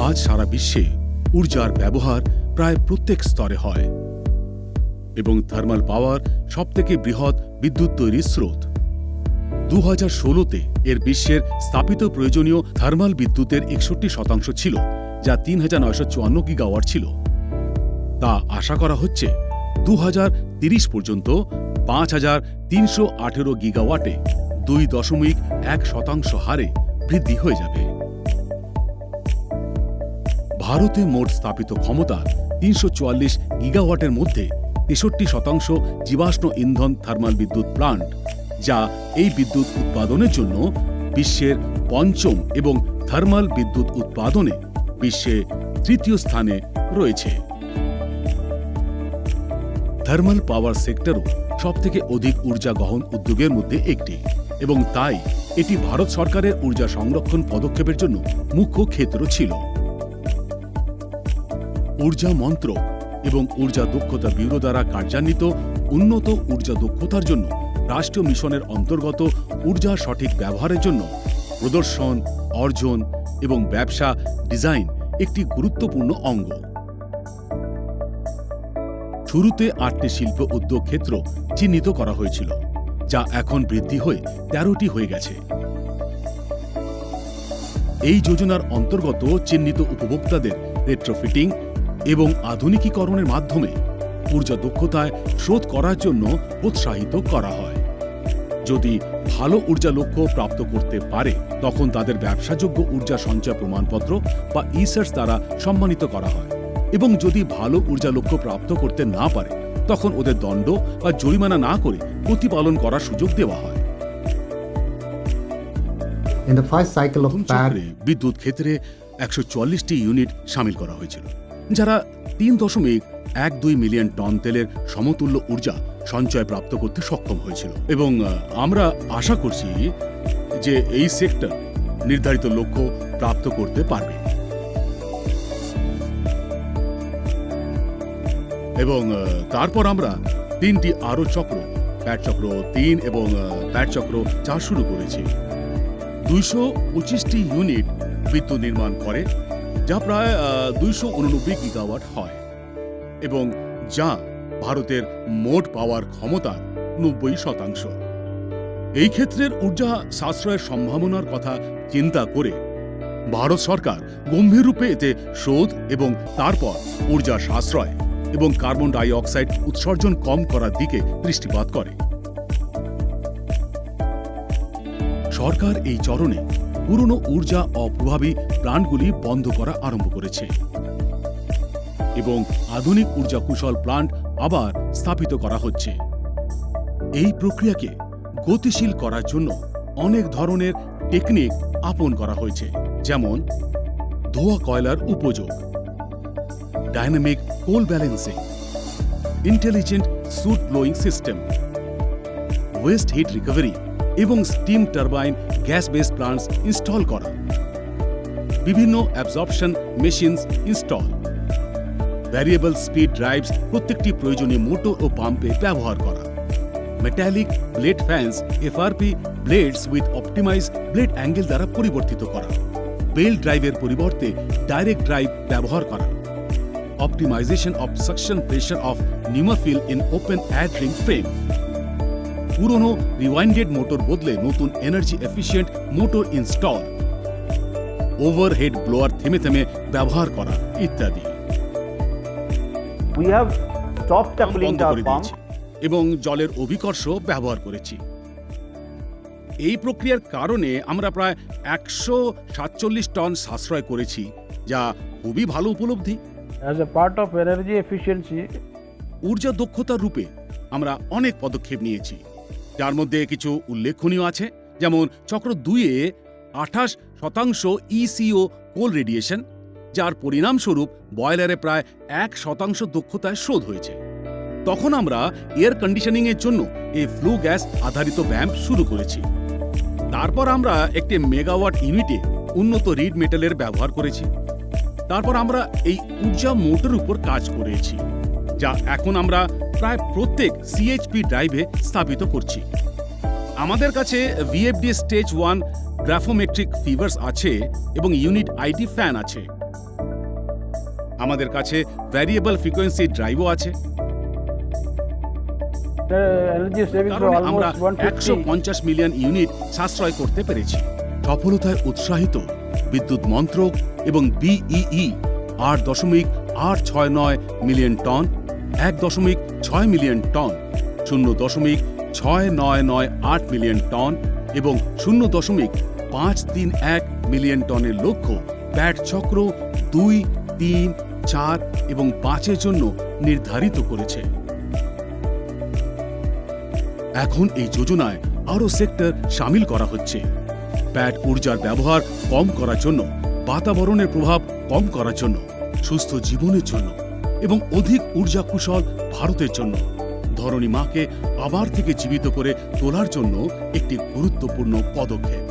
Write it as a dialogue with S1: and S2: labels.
S1: আজ সারা বিশ্বে ঊর্জার ব্যবহার প্রায় প্রত্যেক স্তরে হয় এবং থার্মাল পাওয়ার সবথেকে বৃহৎ বিদ্যুৎ তৈরির স্রোত। 2016-তে এর বিশ্বের স্থাপিত প্রয়োজনীয় থার্মাল বিদ্যুতের 61% ছিল, যা 3954 গিগাওয়াট ছিল। তা আশা করা হচ্ছে 2030 পর্যন্ত 5318 গিগাওয়াটে 2.1% হারে বৃদ্ধি হয়ে যাবে। ভারতে মোট স্থাপিত ক্ষমতা 344 গিগাওয়াটের মধ্যে 63% জীবাশ্ম ইন্ধন থার্মাল বিদ্যুৎ প্লান্ট, যা এই বিদ্যুৎ উৎপাদনের জন্য বিশ্বের পঞ্চম এবং থার্মাল বিদ্যুৎ উৎপাদনে বিশ্বে তৃতীয় স্থানে রয়েছে। থার্মাল পাওয়ার সেক্টরও সবথেকে অধিক ঊর্জা গহন উদ্যোগের মধ্যে একটি এবং তাই এটি ভারত সরকারের ঊর্জা সংরক্ষণ পদক্ষেপের জন্য মুখ্য ক্ষেত্র ছিল। ঊর্জা মন্ত্রক এবং ঊর্জা দক্ষতা ব্যুরো দ্বারা কার্যান্বিত উন্নত ঊর্জা দক্ষতার জন্য রাষ্ট্রীয় মিশনের অন্তর্গত ঊর্জা সঠিক ব্যবহারের জন্য প্রদর্শন, অর্জন এবং ব্যবসা ডিজাইন একটি গুরুত্বপূর্ণ অঙ্গ। শুরুতে 8টি শিল্প উদ্যোগ ক্ষেত্র চিহ্নিত করা হয়েছিল, যা এখন বৃদ্ধি হয়ে 13টি হয়ে গেছে। এই যোজনার অন্তর্গত চিহ্নিত উপভোক্তাদের রেট্রোফিটিং এবং আধুনিকীকরণের মাধ্যমে ঊর্জা দক্ষতায় শোধ করার জন্য উৎসাহিত করা হয়। যদি ভালো ঊর্জা লক্ষ্য প্রাপ্ত করতে পারে, তখন তাদের ব্যবসাযোগ্য ঊর্জা সঞ্চয় প্রমাণপত্র বা ইসার্স দ্বারা সম্মানিত করা হয় এবং যদি ভালো ঊর্জা লক্ষ্য প্রাপ্ত করতে না পারে, তখন ওদের দণ্ড বা জরিমানা না করে প্রতিপালন করার সুযোগ দেওয়া হয়।
S2: In the first cycle of
S1: বিদ্যুৎ ক্ষেত্রে 144টি ইউনিট সামিল করা হয়েছিল, যারা 3.12 মিলিয়ন টন তেলের সমতুল্য ঊর্জা সঞ্চয় প্রাপ্ত করতে সক্ষম হয়েছিল এবং আমরা আশা করছি যে এই সেক্টর নির্ধারিত লক্ষ্য প্রাপ্ত করতে পারবে এবং তারপর আমরা 3টি আরও চক্র, প্যাট চক্র 3 এবং প্যাট চক্র 4 শুরু করেছি। 225টি ইউনিট বিদ্যুৎ নির্মাণ করে, যা প্রায় 289 গিগাওয়াট হয় এবং যা ভারতের মোট পাওয়ার ক্ষমতার 90%। এই ক্ষেত্রের ঊর্জা সাশ্রয়ের সম্ভাবনার কথা চিন্তা করে ভারত সরকার গম্ভীররূপে এতে শোধ এবং তারপর ঊর্জা সাশ্রয় এবং কার্বন ডাই অক্সাইড উৎসর্জন কম করার দিকে দৃষ্টিপাত করে। সরকার এই চরণে পুরনো ঊর্জা অপ্রভাবী প্লান্টগুলি বন্ধ করা আরম্ভ করেছে এবং আধুনিক ঊর্জা কুশল প্লান্ট আবার স্থাপিত করা হচ্ছে। এই প্রক্রিয়াকে গতিশীল করার জন্য অনেক ধরনের টেকনিক আপন করা হয়েছে, যেমন ধোয়া কয়লার উপযোগ, dynamic coal balancing, intelligent soot blowing system, waste heat recovery এবং steam turbine gas base plants install করা, বিভিন্ন absorption machines install, variable speed drives প্রত্যেকটি প্রয়োজনীয় মোটর ও পাম্পে ব্যবহার করা, metallic blade fans FRP blades with optimize blade angle দ্বারা পরিবর্তিত করা, বেল্ট ড্রাইভের পরিবর্তে ডাইরেক্ট ড্রাইভ ব্যবহার করা, optimization of suction pressure of pneumafil in open air drawing frame, পুরনো রিওয়াইন্ডেড মোটর বদলে নতুন energy efficient motor install, overhead blower থেমে থেমে ব্যবহার করা ইত্যাদি।
S3: We have stopped coupling the pump
S1: এবং জলের অভিকর্ষ ব্যবহার করেছি। এই প্রক্রিয়ার কারণে আমরা প্রায় 147 টন সাশ্রয় করেছি, যা খুবই ভালো উপলব্ধি।
S3: as a part of energy efficiency.
S1: ঊর্জা দক্ষতার রূপে আমরা অনেক পদক্ষেপ নিয়েছি, যার মধ্যে কিছু উল্লেখনীয় আছে, যেমন চক্র 2-এ 28% ইসিও কোল রেডিয়েশন, যার পরিণামস্বরূপ বয়লারে প্রায় 1% দক্ষতায় শোধ হয়েছে। তখন আমরা এয়ার কন্ডিশনিংয়ের জন্য এই ফ্লু গ্যাস আধারিত ভ্যাম্প শুরু করেছি। তারপর আমরা একটি মেগাওয়াট ইউনিটে উন্নত রিড মেটালের ব্যবহার করেছি। তারপর আমরা এই ঊর্জা মোটর উপর কাজ করেছি, যা এখন আমরা প্রায় প্রত্যেক সিএইচপি ড্রাইভে স্থাপিত করছি। আমাদের কাছে ভিএফডি স্টেজ 1 গ্রাফোমেট্রিক ফিভার্স আছে এবং ইউনিট আইটি ফ্যান আছে। আমাদের কাছে ভ্যারিয়েবল ফ্রিকোয়েন্সি ড্রাইভও আছে,
S3: Energy savings
S1: কারণে
S3: of
S1: আমরা
S3: almost 150.
S1: 150 মিলিয়ন ইউনিট সাশ্রয় করতে পেরেছি। সফলতায় উৎসাহিত বিদ্যুৎ মন্ত্রক এবং BEE 8.869 million ton, 1.6 million ton, 0.6998 million ton এবং 0.531 মিলিয়ন টনের লক্ষ্য প্যাট চক্র 2, 3, 4 এবং 5-এর জন্য নির্ধারিত করেছে। এখন এই যোজনায় আরও সেক্টর শামিল করা হচ্ছে। প্যাট ঊর্জার ব্যবহার কম করার জন্য, বাতাবরণের প্রভাব কম করার জন্য, সুস্থ জীবনের জন্য এবং অধিক ঊর্জা কুশল ভারতের জন্য, ধরণী মাকে আবার থেকে জীবিত করে তোলার জন্য একটি গুরুত্বপূর্ণ পদক্ষেপ।